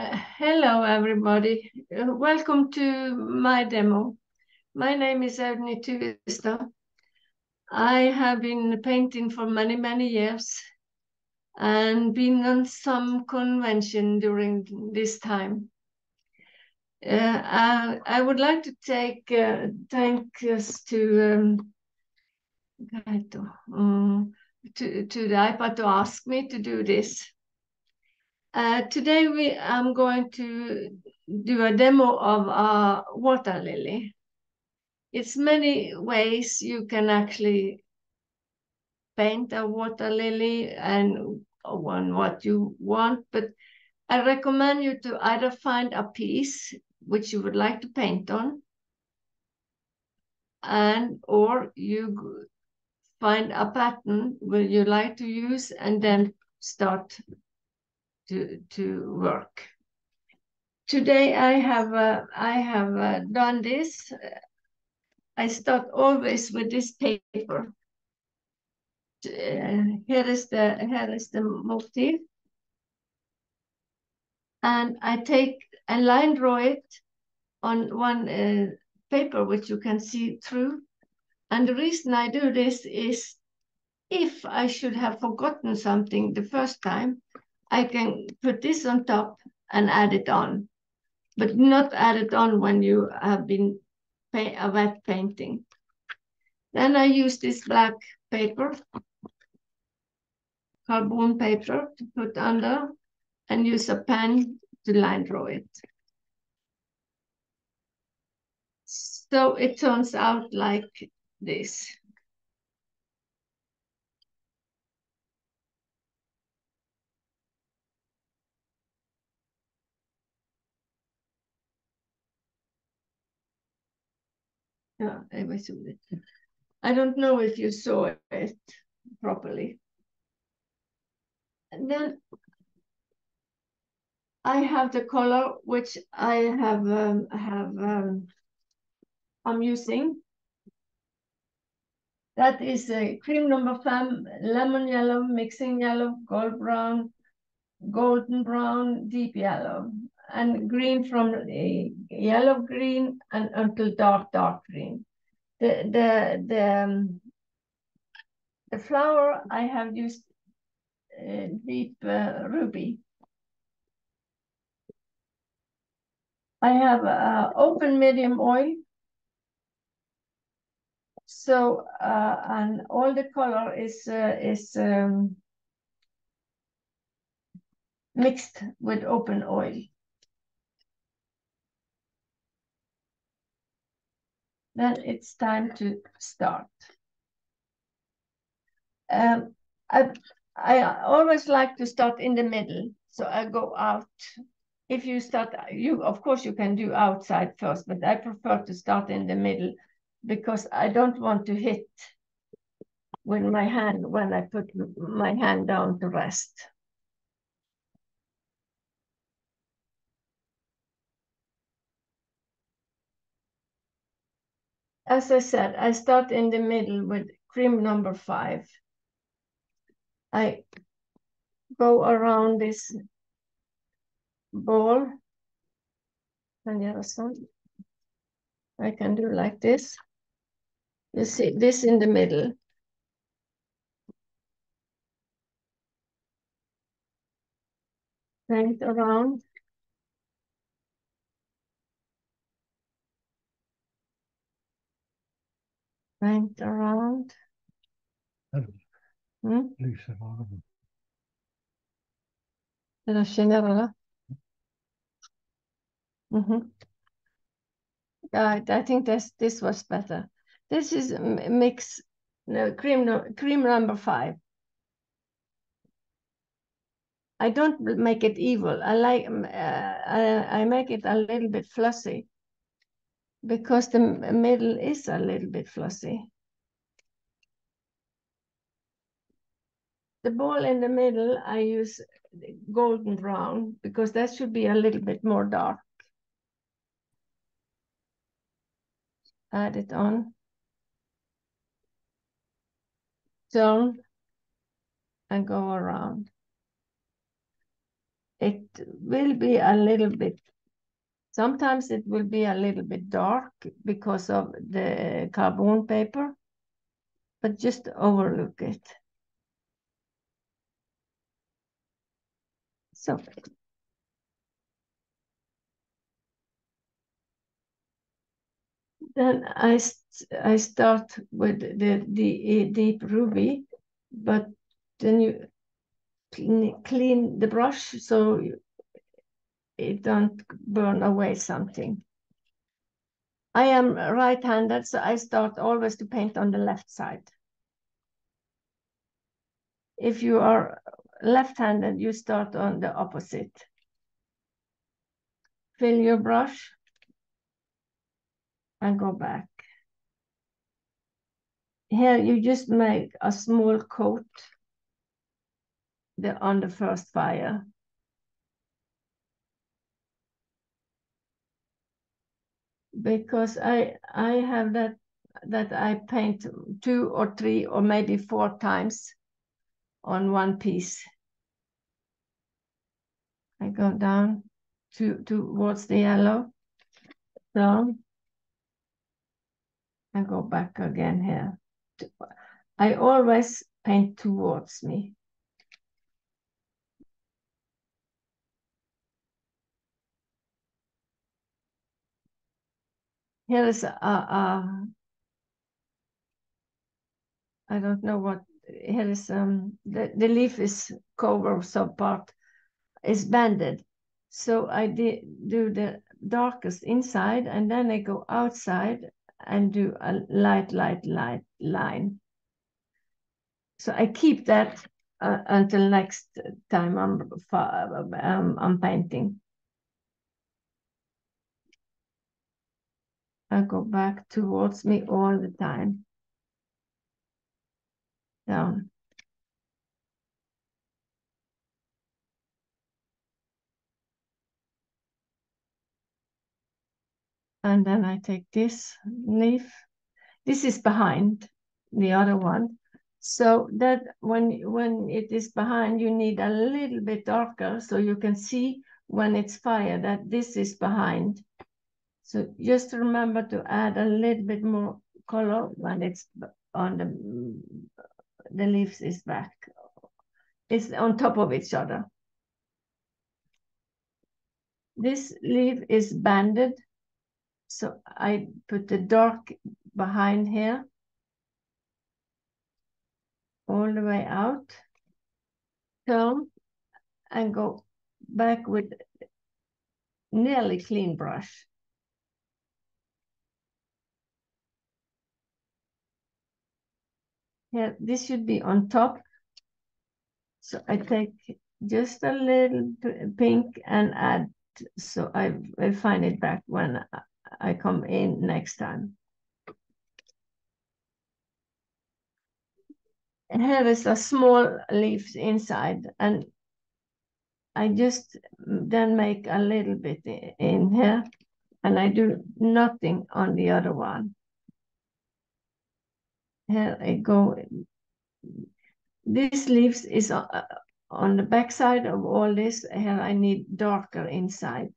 Hello, everybody. Welcome to my demo. My name is Audny Thuestad. I have been painting for many, many years and been on some convention during this time. I would like to take thanks to the iPad to ask me to do this. Today I'm going to do a demo of a water lily. It's many ways you can actually paint a water lily and on what you want, but I recommend you to either find a piece which you would like to paint on, or you find a pattern where you like to use and then start to work. Today I have done this. I start always with this paper. Here is the motif, and I take a line draw it on one paper which you can see through. And the reason I do this is if I should have forgotten something the first time, I can put this on top and add it on, but not add it on when you have been a wet painting. Then I use this black paper, carbon paper, to put under and use a pen to line draw it. So it turns out like this. Yeah, I don't know if you saw it properly. And then I have the color which I'm using. That is a cream number 5, lemon yellow, mixing yellow, gold brown, golden brown, deep yellow, and green from yellow green and until dark green. The flower I have used deep ruby. I have open medium oil. So and all the color is mixed with open oil. Then it's time to start. I always like to start in the middle, so I go out. If you start, of course you can do outside first, but I prefer to start in the middle because I don't want to hit with my hand when I put my hand down to rest. As I said, I start in the middle with cream number 5. I go around this ball. I can do like this. You see this in the middle. Paint around. Paint around. Della scenera. I think this was better. This is mix cream number 5. I don't make it evil. I like I make it a little bit flossy because the middle is a little bit flossy. The ball in the middle, I use golden brown because that should be a little bit more dark. Add it on. Turn and go around. it will be a little bit, sometimes it will be a little bit dark because of the carbon paper, but just overlook it. So then I start with the deep ruby, but then you clean the brush so it don't burn away something. I am right-handed, so I start always to paint on the left side. If you are left-handed, you start on the opposite. Fill your brush and go back. Here you just make a small coat on the first fire. Because I have that I paint 2 or 3 or maybe 4 times on one piece. I go down towards the yellow, down, and go back again here. I always paint towards me. Here is I don't know what, here is the leaf is covered, so part is banded. So I do the darkest inside, and then I go outside and do a light line. So I keep that until next time I'm painting. I go back towards me all the time. Down. And then I take this leaf. This is behind the other one. So that when it is behind, you need a little bit darker so you can see when it's fire that this is behind. So just remember to add a little bit more color when it's on the leaves is back. It's on top of each other. This leaf is banded, so I put the dark behind here, all the way out, turn, and go back with nearly clean brush. Here, this should be on top. So I take just a little pink and add, so I will find it back when I come in next time. And here is a small leaf inside, and I just then make a little bit in here, and I do nothing on the other one. Here I go. This leaves is on the back side of all this. Here I need darker inside.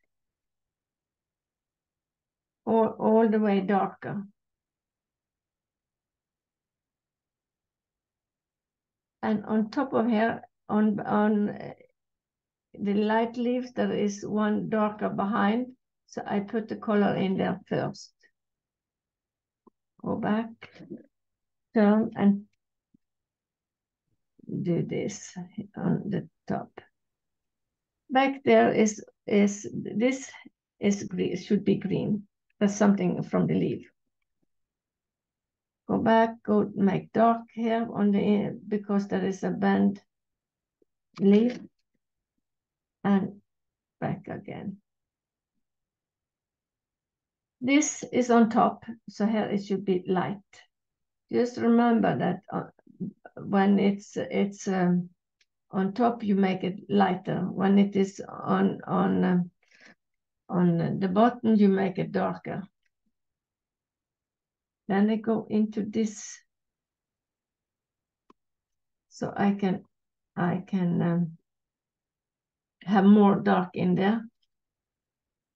All the way darker. And on top of here, on the light leaves, there is one darker behind. So I put the color in there first. Go back, turn, and do this on the top. Back there is this is green, should be green. That's something from the leaf. Go back, go make dark here on the because there is a bend leaf, and back again. This is on top, so here it should be light. Just remember that when it's on top, you make it lighter. When it is on the bottom, you make it darker. Then I go into this, so I can have have more dark in there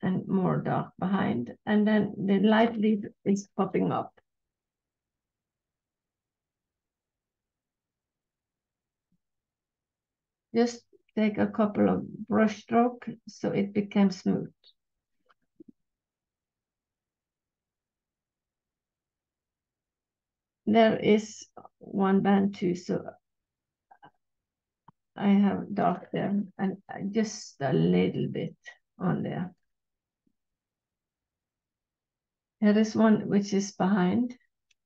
and more dark behind. And then the light leaf is popping up. Just take a couple of brush strokes so it becomes smooth. There is one band too, so I have dark there and just a little bit on there. Here is one which is behind.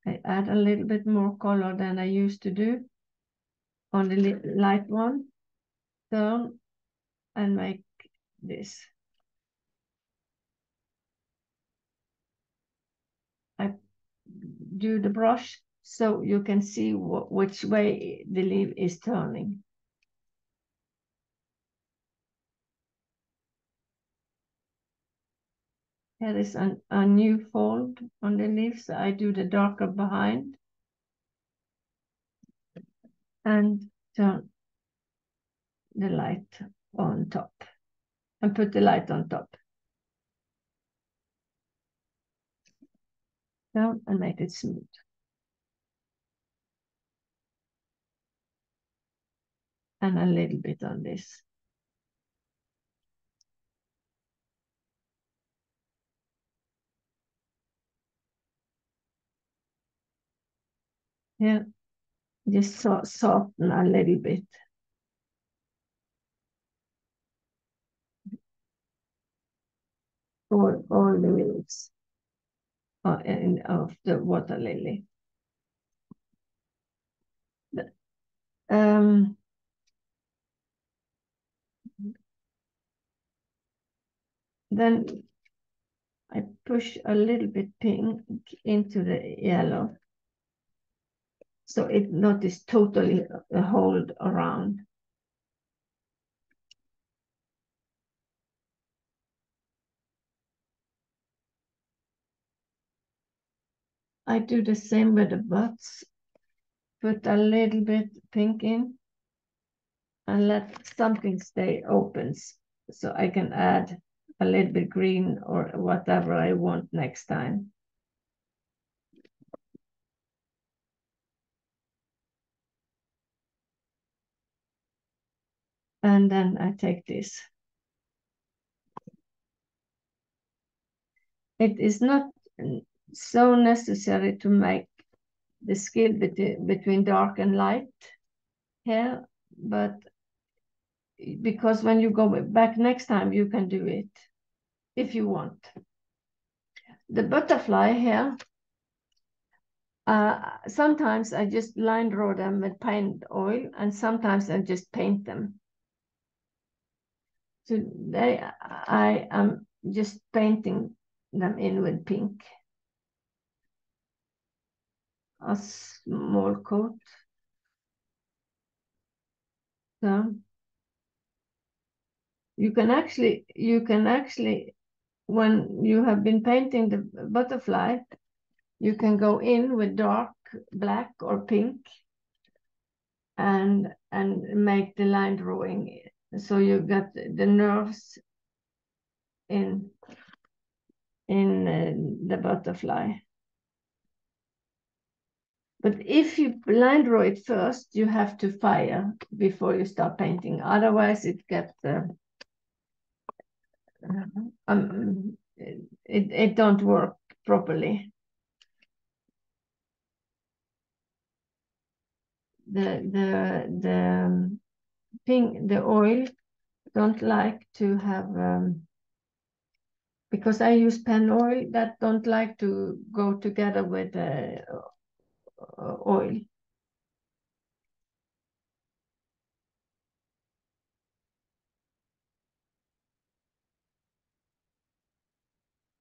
I add a little bit more color than I used to do on the light one. Turn and make this. I do the brush so you can see which way the leaf is turning. Here is a new fold on the leaf, so I do the darker behind and turn the light on top and put the light on top. Down and make it smooth. And a little bit on this. Here, just soften a little bit. All the leaves of the water lily. Then I push a little bit pink into the yellow, so it not is totally a hold around. I do the same with the buds. Put a little bit pink in and let something stay open so I can add a little bit green or whatever I want next time. And then I take this. It is not so necessary to make the skill between dark and light here, but because when you go back next time, you can do it if you want. The butterfly here, sometimes I just line draw them with paint oil, and sometimes I just paint them. Today I am just painting them in with pink. A small coat. So you can actually, when you have been painting the butterfly, you can go in with dark black or pink and make the line drawing. So you got the nerves in the butterfly. But if you line draw it first, you have to fire before you start painting. Otherwise, it gets it don't work properly. The pink, the oil don't like to have because I use pen oil that don't like to go together with oil.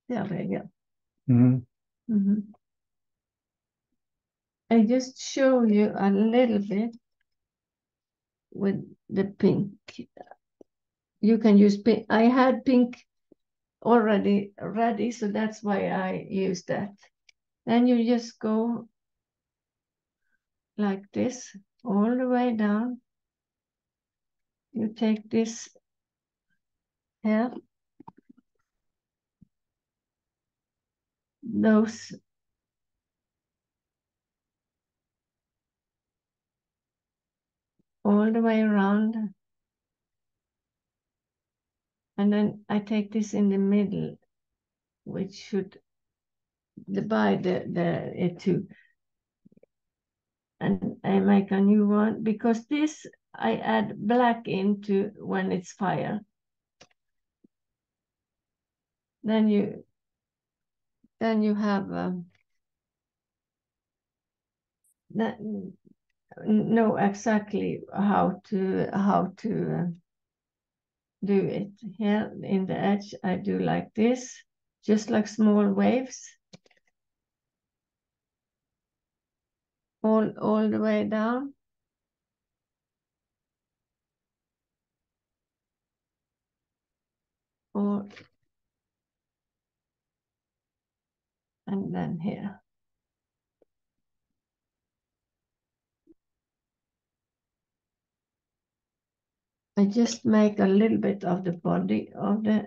There we go. I just show you a little bit with the pink. You can use pink. I had pink already ready, so that's why I use that. Then you just go like this all the way down. You take this here. Those all the way around. And then I take this in the middle, which should divide it two. And I make a new one, because this I add black into when it's fire. Then you have that, know exactly how to do it. Here in the edge, I do like this, just like small waves, all the way down. And then here. I just make a little bit of the body of the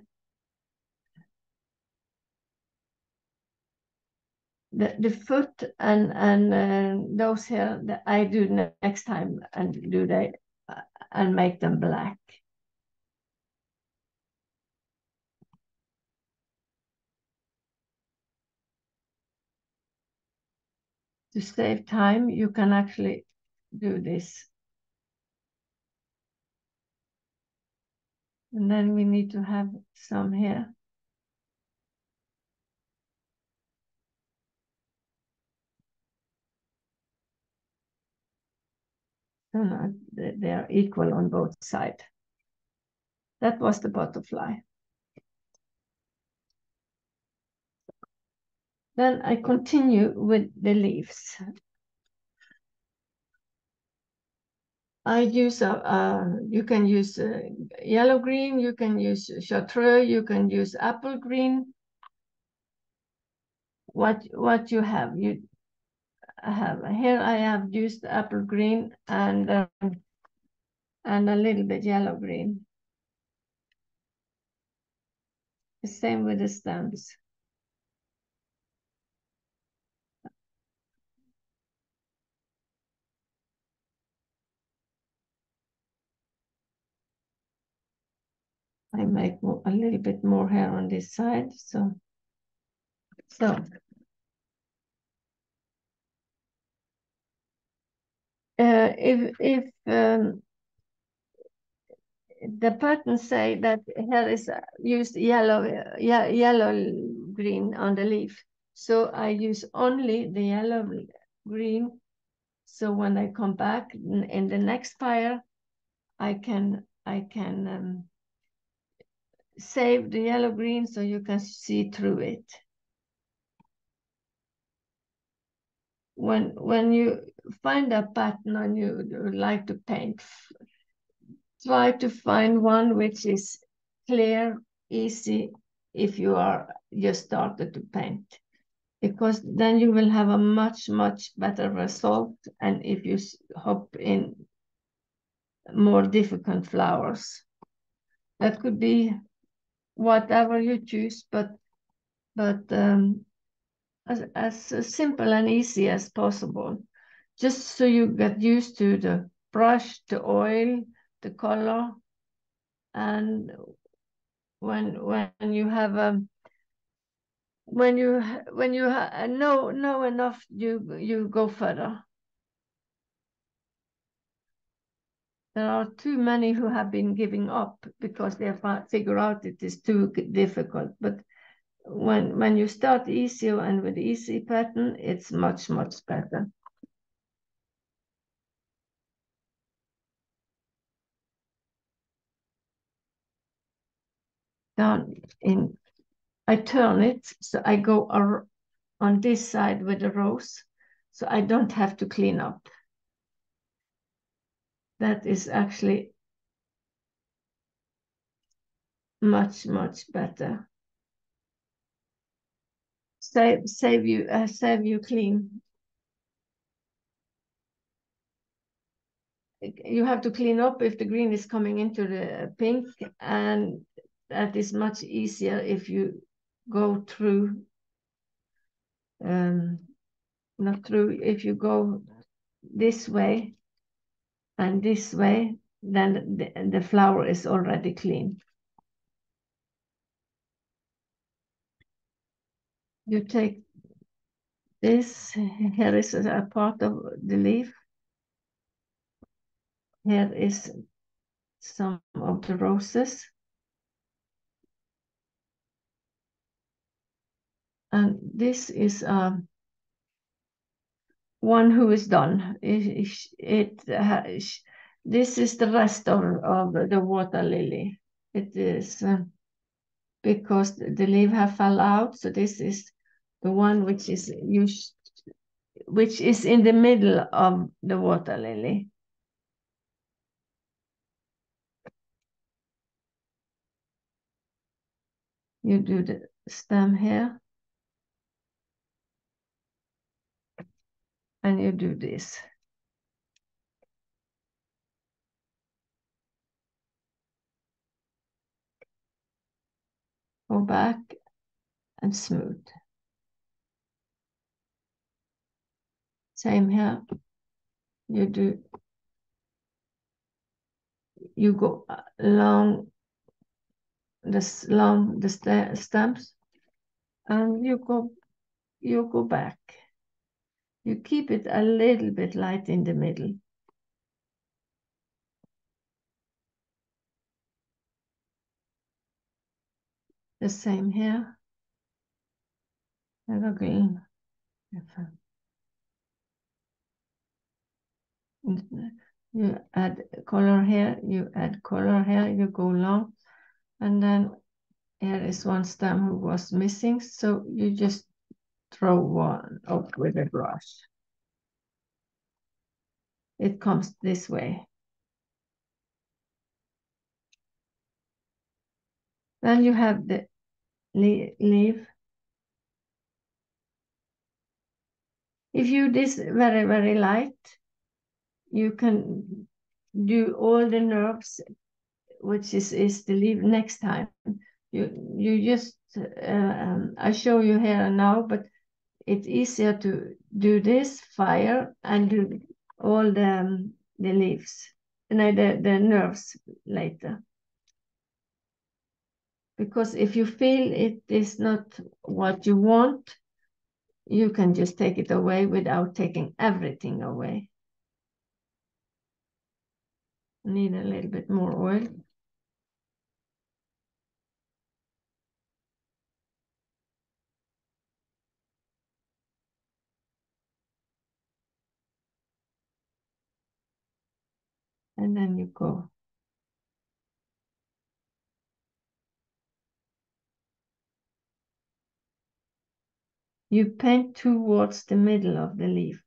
foot, and those here that I do next time, and do they and make them black. To save time, you can actually do this. And then we need to have some here. So now they are equal on both sides. That was the butterfly. Then I continue with the leaves. I use you can use yellow green, you can use chartreuse, you can use apple green. What you have, you have here. I have used apple green and a little bit yellow green. The same with the stems. I make a little bit more hair on this side, so if the pattern say that here is used yellow green on the leaf, so I use only the yellow green. So when I come back in the next fire, I can save the yellow green so you can see through it. When you find a pattern and you like to paint, try to find one which is clear, easy, if you are just started to paint, because then you will have a much better result. And if you hop in more difficult flowers, that could be whatever you choose, but as simple and easy as possible, just so you get used to the brush, the oil, the color. And when you have when you know enough, you go further. There are too many who have been giving up because they have figured out it is too difficult. But when you start easy and with easy pattern, it's much better. Down in, I turn it so I go on this side with the rose, so I don't have to clean up. That is actually much better. Save you clean. You have to clean up if the green is coming into the pink, and that is much easier if you go through, not through, if you go this way and this way, then the flower is already clean. You take this, here is a part of the leaf. Here is some of the roses. And this is one who is done. This is the rest of the water lily. It is because the leaf have fell out. So this is the one which is used, which is in the middle of the water lily. You do the stem here. And you do this. Go back and smooth. Same here. You go along the stems, and you go back. You keep it a little bit light in the middle. The same here. Evergreen. You add color here, you add color here, you go long, and then here is one stem who was missing, so you just throw one up with a brush. It comes this way. Then you have the leaf. If you do this very, very light, you can do all the nerves, which is the leaf next time. You just, I show you here now, but it's easier to do this fire and do all the leaves, no, the nerves later. Because if you feel it is not what you want, you can just take it away without taking everything away. Need a little bit more oil. And then you go. You paint towards the middle of the leaf.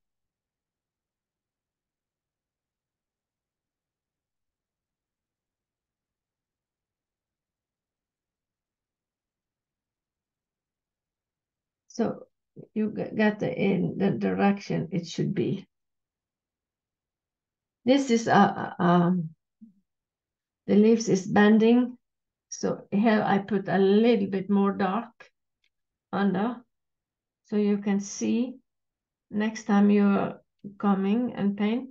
So you get in the direction it should be. This is the leaves is bending. So here I put a little bit more dark under, so you can see next time you're coming and paint,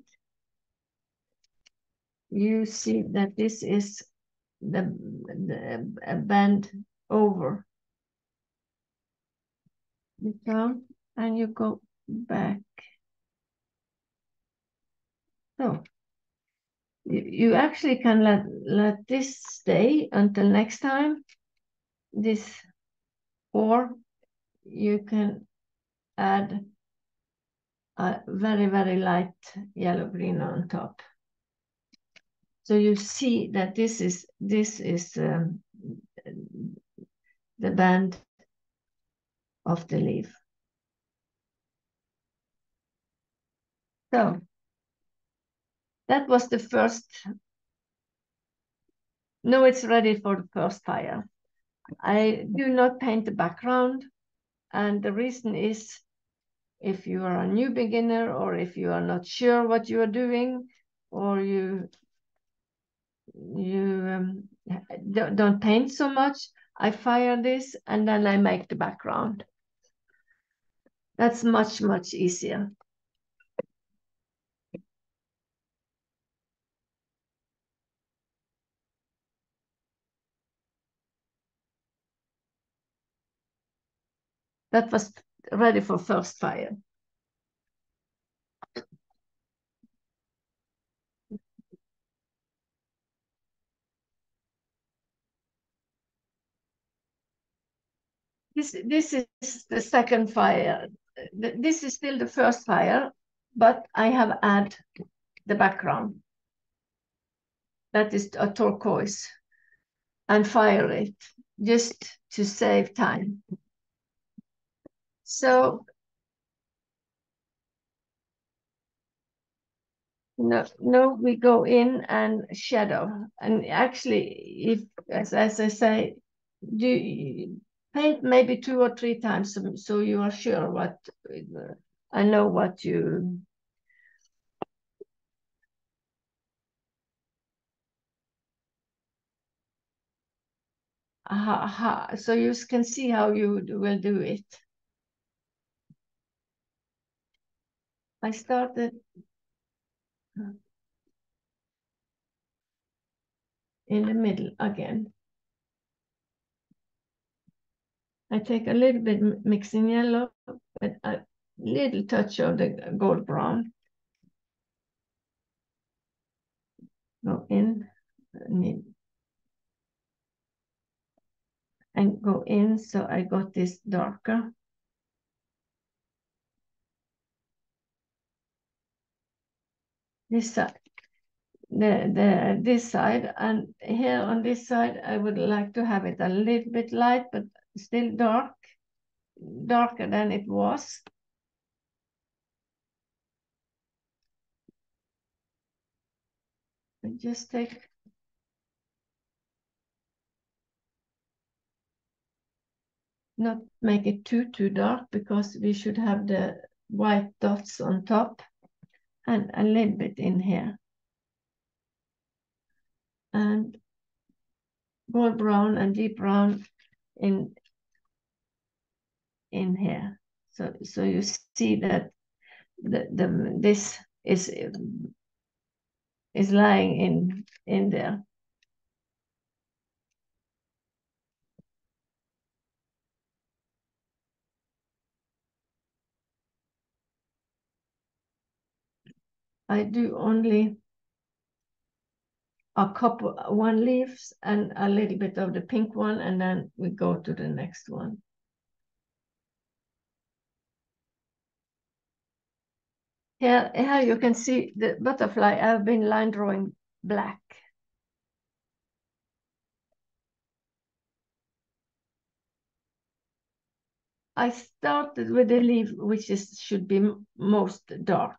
you see that this is the bend over. You come and you go back. So you actually can let this stay until next time, this, or you can add a very, very light yellow green on top. So you see that this is the band of the leaf. So that was the first. Now it's ready for the first fire. I do not paint the background, and the reason is if you are a new beginner, or if you are not sure what you are doing, or you don't paint so much. I fire this and then I make the background. That's much, much easier. That was ready for first fire. This is the second fire. This is still the first fire, but I have added the background. That is a turquoise, and fire it just to save time. So no, we go in and shadow. And actually, if as I say, do paint maybe 2 or 3 times so you are sure what I know what you. So you can see how you will do it. I started in the middle again. I take a little bit mixing yellow, but a little touch of the gold brown. Go in and go in, so I got this darker. This side, this side, and here on this side, I would like to have it a little bit light, but still darker than it was. I just take not make it too dark because we should have the white dots on top and a little bit in here. And gold brown and deep brown in here. So you see that this is lying in there. I do only a couple, one leaves and a little bit of the pink one, and then we go to the next one. Here you can see the butterfly. I've been line drawing black. I started with the leaf, which should be most dark.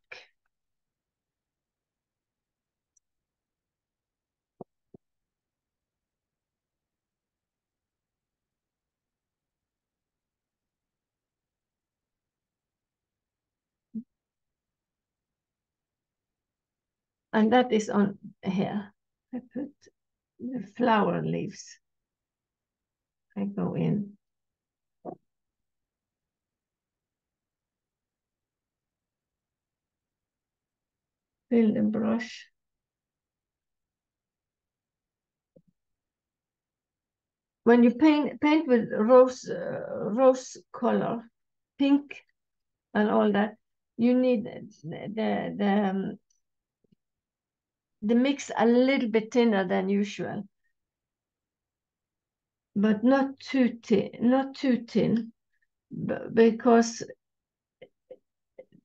And that is on here. I put the flower leaves. I go in. Fill the brush. When you paint with rose color, pink and all that, you need the mix a little bit thinner than usual, but not too thin, because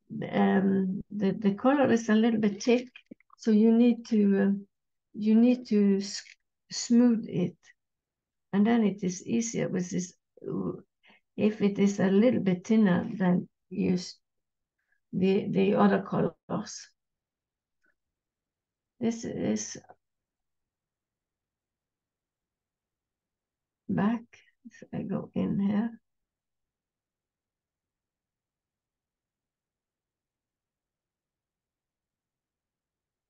the color is a little bit thick, so you need to smooth it, and then it is easier with this. If it is a little bit thinner, then use the other colors. This is back. So I go in here.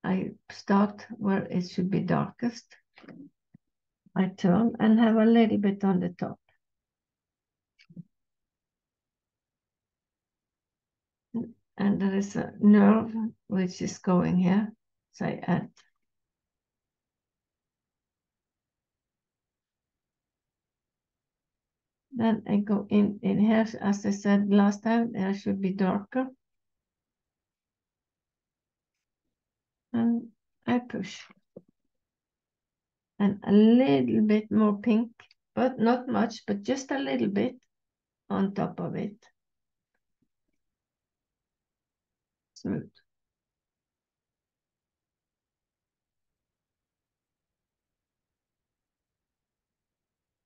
I start where it should be darkest. I turn and have a little bit on the top. And there is a nerve which is going here, so I add. Then I go in here, as I said last time, there should be darker. And I push. And a little bit more pink, but not much, but just a little bit on top of it. Smooth.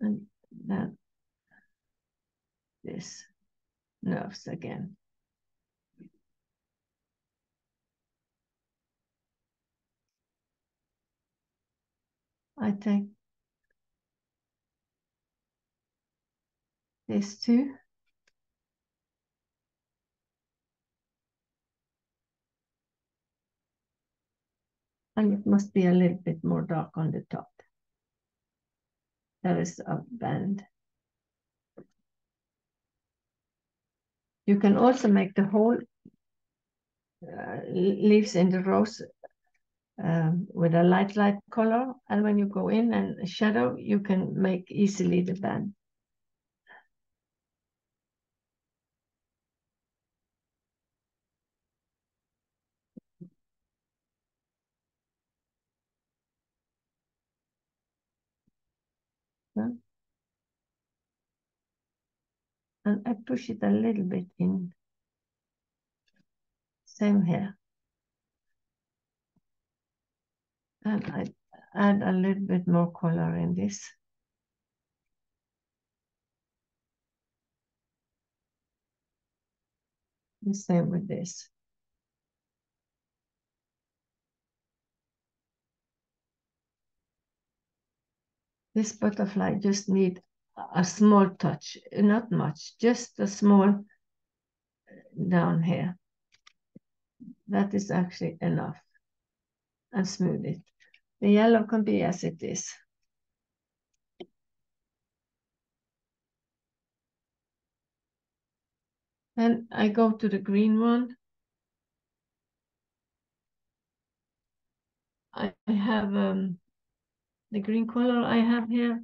And then this nerves again. I take this too. And it must be a little bit more dark on the top. There is a band. You can also make the whole leaves in the rose with a light color. And when you go in and shadow, you can make easily the band. Yeah. And I push it a little bit in. Same here. And I add a little bit more color in this. The same with this. This butterfly just need a small touch, not much, just a small down here. That is actually enough. And smooth it. The yellow can be as it is. Then I go to the green one. I have the green color I have here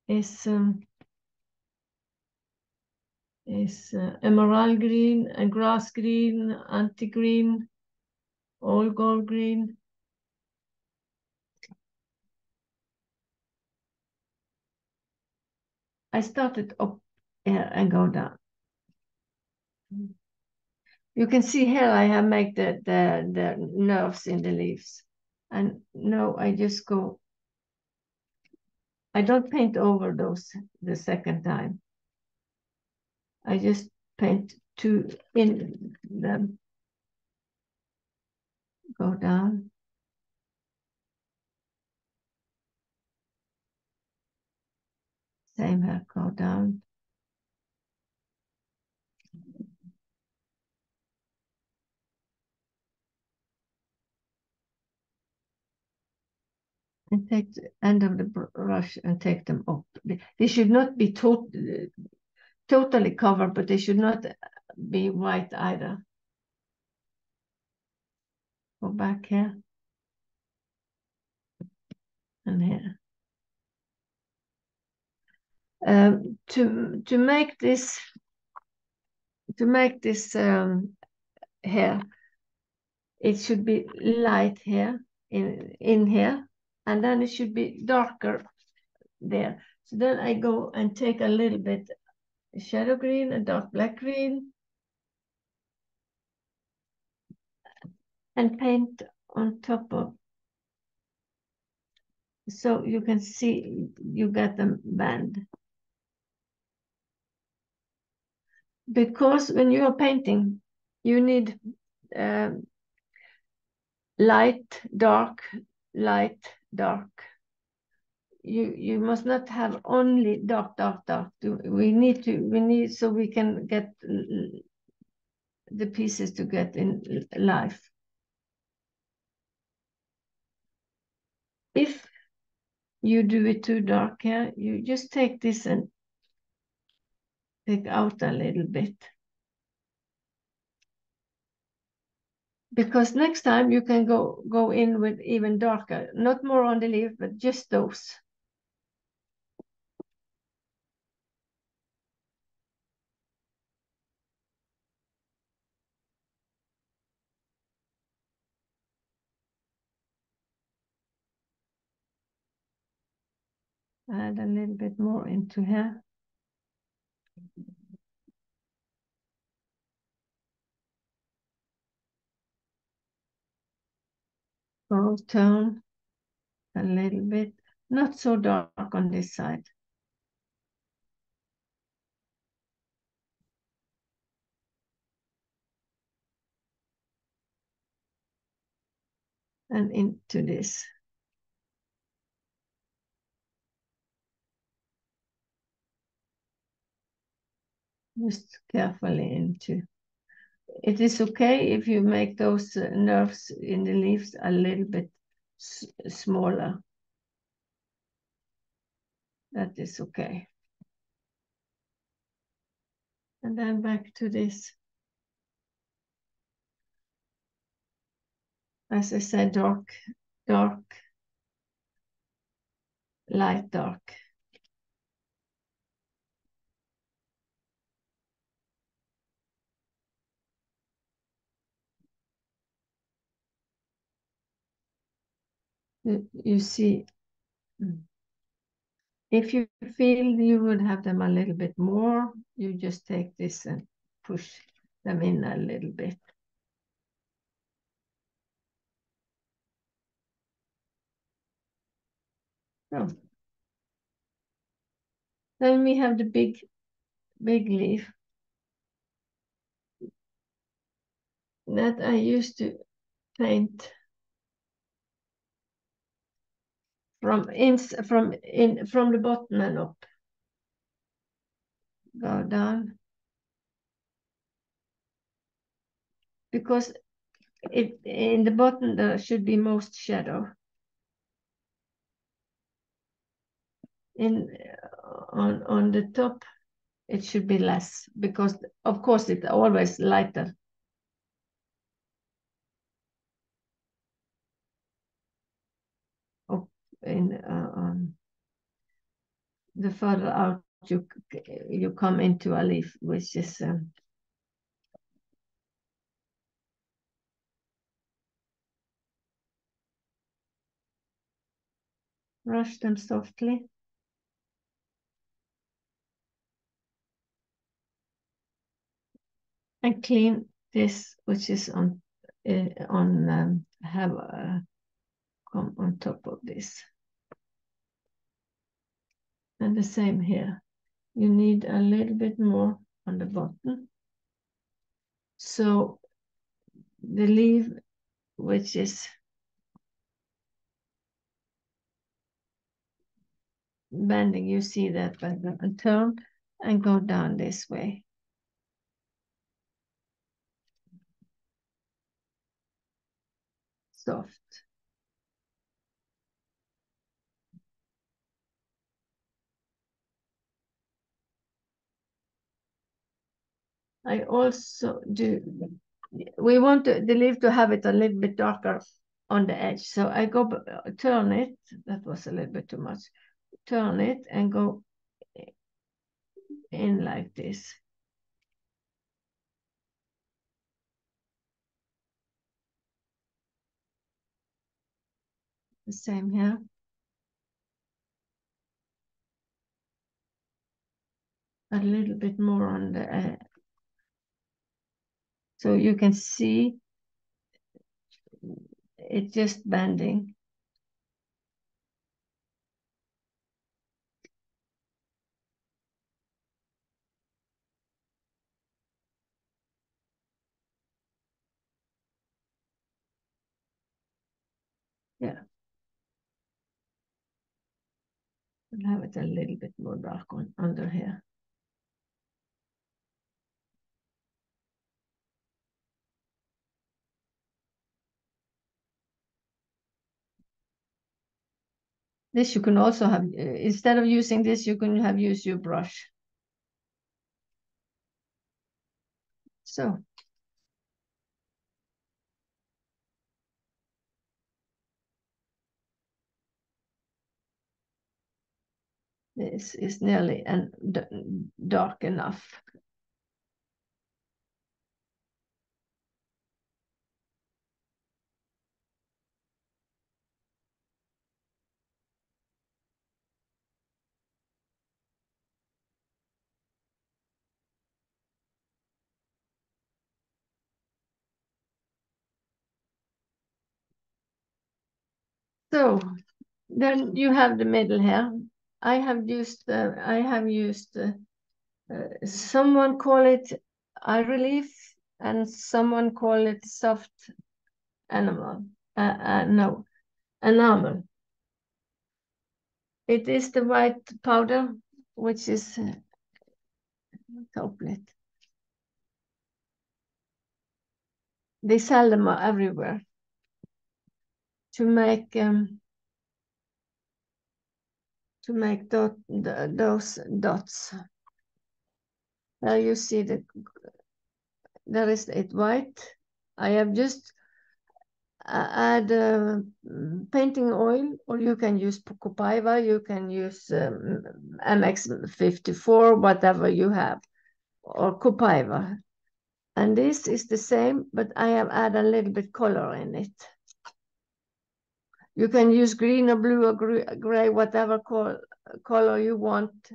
is emerald green, and grass green, anti-green, all gold green. I started up here and go down. You can see here I have made the nerves in the leaves. And now I just go, I don't paint over those the second time. I just paint two in them. Go down. Same here, go down. And take the end of the brush and take them up. They should not be totally covered, but they should not be white either. Go back here and here. To make this hair, it should be light here in here, and then it should be darker there. So then I go and take a little bit shadow green and dark black green and paint on top of, so you can see you get them band. Because when you are painting, you need light, dark, light, dark. You must not have only dark, dark, dark. We need so we can get the pieces to get in life. If you do it too dark here, you just take this and take out a little bit. Because next time you can go in with even darker, not more on the leaf, but just those. Add a little bit more into here. Go tone a little bit, not so dark on this side. And into this. Just carefully into. It is okay if you make those nerves in the leaves a little bit smaller. That is okay. And then back to this. As I said, dark, dark, light, dark. You see, if you feel you would have them a little bit more, you just take this and push them in a little bit. So, then we have the big leaf that I used to paint from the bottom and up. Go down. Because in the bottom there should be most shadow. On the top it should be less, because of course it's always lighter. Up in the further out you come into a leaf, which is brush them softly. And clean this, which is on come on top of this. And the same here. You need a little bit more on the bottom. So the leaf, which is bending, you see that, and turn and go down this way. Soft. I also do, we want the leaf to have it a little bit darker on the edge. So I go turn it, that was a little bit too much. Turn it and go in like this. The same here. A little bit more on the so you can see it just bending. Yeah. We'll have it a little bit more dark on under here. This you can also have, instead of using this, you can have use your brush. So. This is nearly dark enough. So then you have the middle here. I have used someone call it eye relief and someone call it soft enamel. No, enamel. It is the white powder, which is tablet. They sell them everywhere to make those dots. There you see there is it white. I have just add painting oil, or you can use Copaiba, you can use MX54, whatever you have, or Copaiba. And this is the same, but I have added a little bit color in it. You can use green or blue or gray, whatever color you want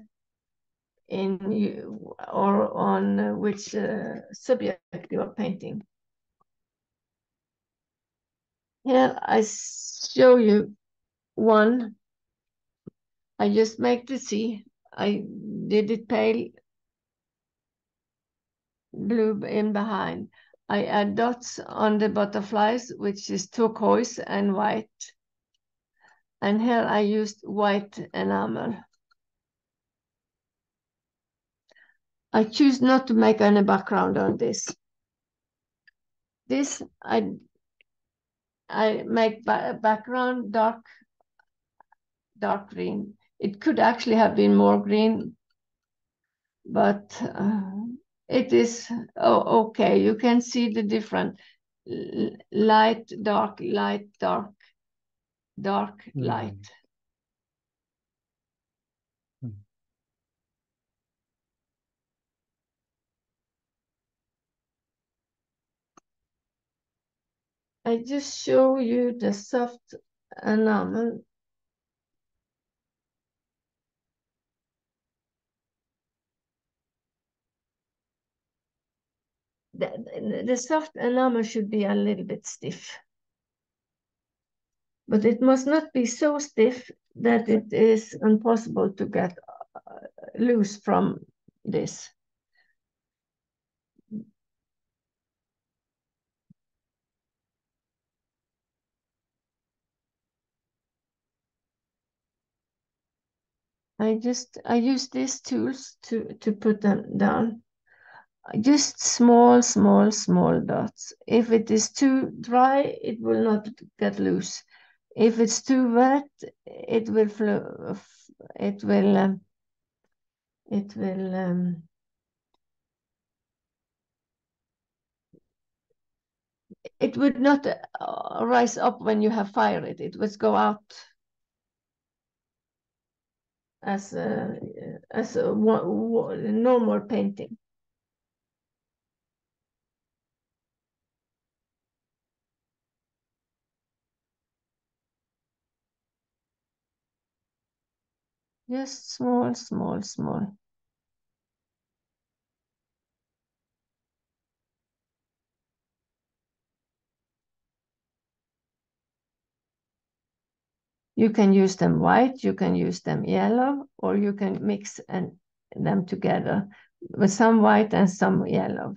in you, or on which subject you are painting. Here I show you one. I just make the sea. I did it pale blue in behind. I add dots on the butterflies, which is turquoise and white. And here I used white enamel. I choose not to make any background on this. This I make background dark green. It could actually have been more green, but it is okay. You can see the different light, dark, light, dark, dark, light. I just show you the soft enamel. The soft enamel should be a little bit stiff, but it must not be so stiff that it is impossible to get loose from this. I use these tools to put them down. Just small dots. If it is too dry, it will not get loose. If it's too wet, it will flow. It will it would not rise up when you have fired it. It would go out as a normal painting. Just small. You can use them white, you can use them yellow, or you can mix them together with some white and some yellow.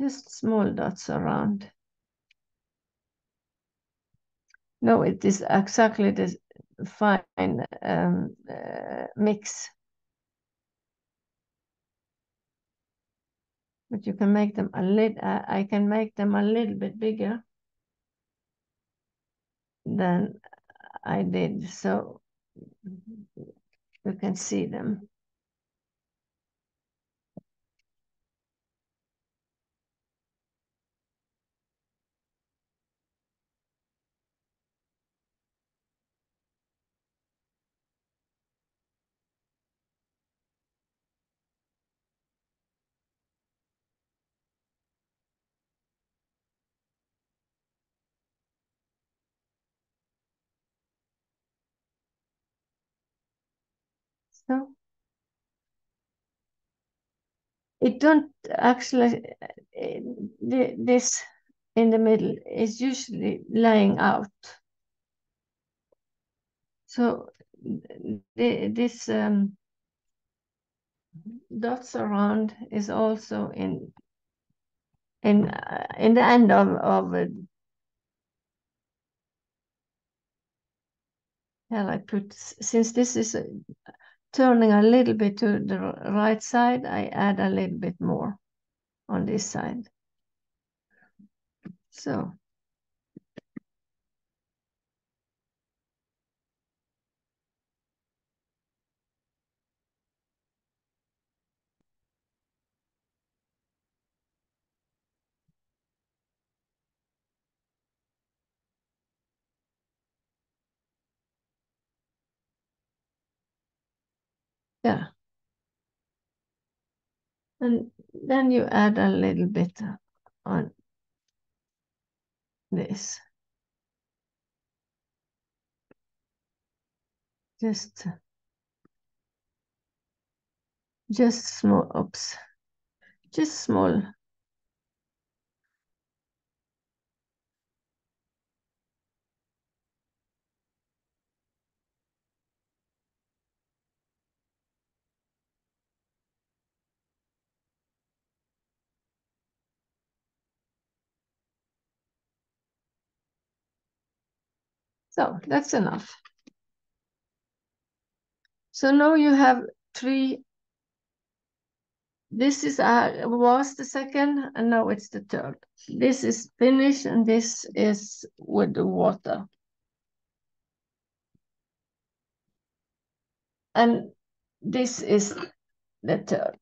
Just small dots around. No, it is exactly the fine mix. but you can make them a little, I can make them a little bit bigger than I did, so you can see them. So it don't actually, this in the middle is usually laying out. So this dots around is also in the end of yeah, I put, since this is turning a little bit to the right side, I add a little bit more on this side. So yeah. And then you add a little bit on this. Just small, oops, just small. So that's enough. So now you have 3. This is was the second, and now it's the third. This is finished, and this is with the water. And this is the third.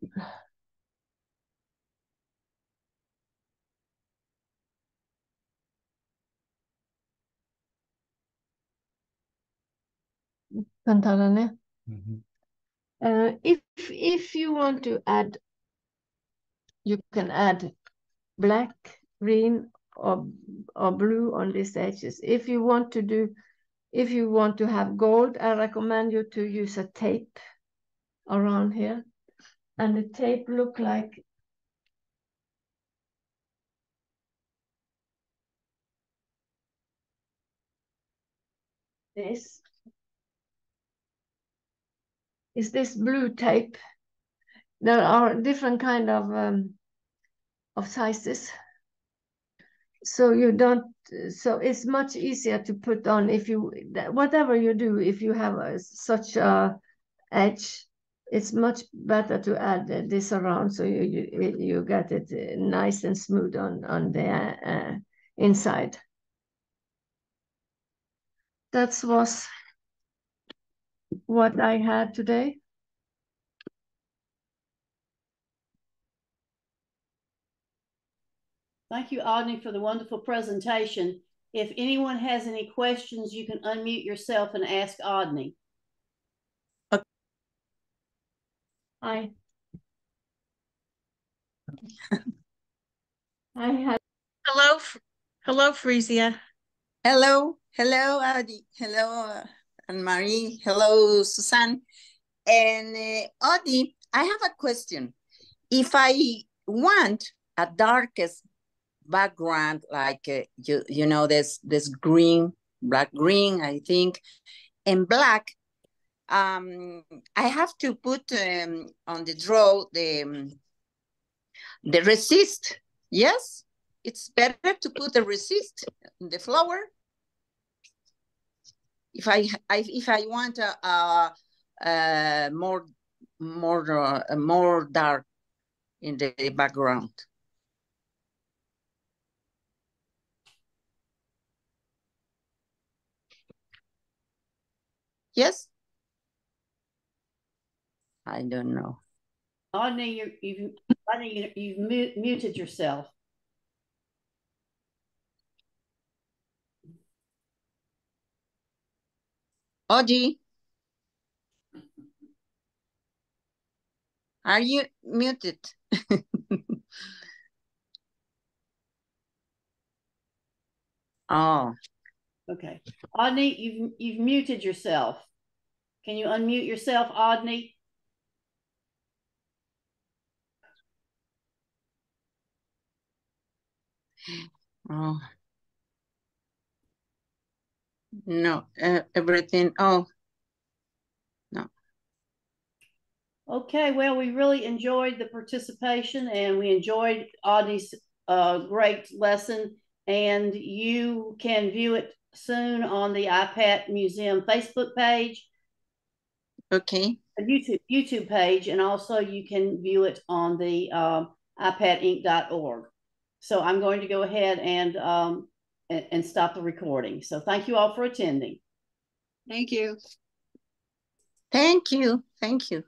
Pantalone. If you want to add, you can add black, green, or blue on these edges. If you want to have gold, I recommend you to use a tape around here, and the tape look like this. Is this blue tape? There are different kind of sizes, so you don't. So it's much easier to put on if you, whatever you do, if you have such a edge, it's much better to add this around, so you get it nice and smooth on the inside. That was what I had today. Thank you, Audney, for the wonderful presentation. If anyone has any questions, you can unmute yourself and ask Audney. Okay. Hi. Hello, Frisia. Hello, Audie. Hello, Anne-Marie. Hello, Suzanne. And Audie, I have a question. If I want a darkest background, like you know, this green, black green, I think, and black, I have to put on the draw the resist. Yes, it's better to put the resist in the flower. If I want a more dark in the background. Yes? I don't know. Audney, you've muted yourself. Audrey, are you muted? Oh. Okay. Audney, you've muted yourself. Can you unmute yourself, Audney? Oh. No, everything. Oh, no. Okay, well, we really enjoyed the participation and we enjoyed Audney's great lesson. And you can view it soon on the iPad Museum Facebook page. Okay. A YouTube page, and also you can view it on the iPadInc.org. So I'm going to go ahead and stop the recording. So thank you all for attending. Thank you. Thank you. Thank you.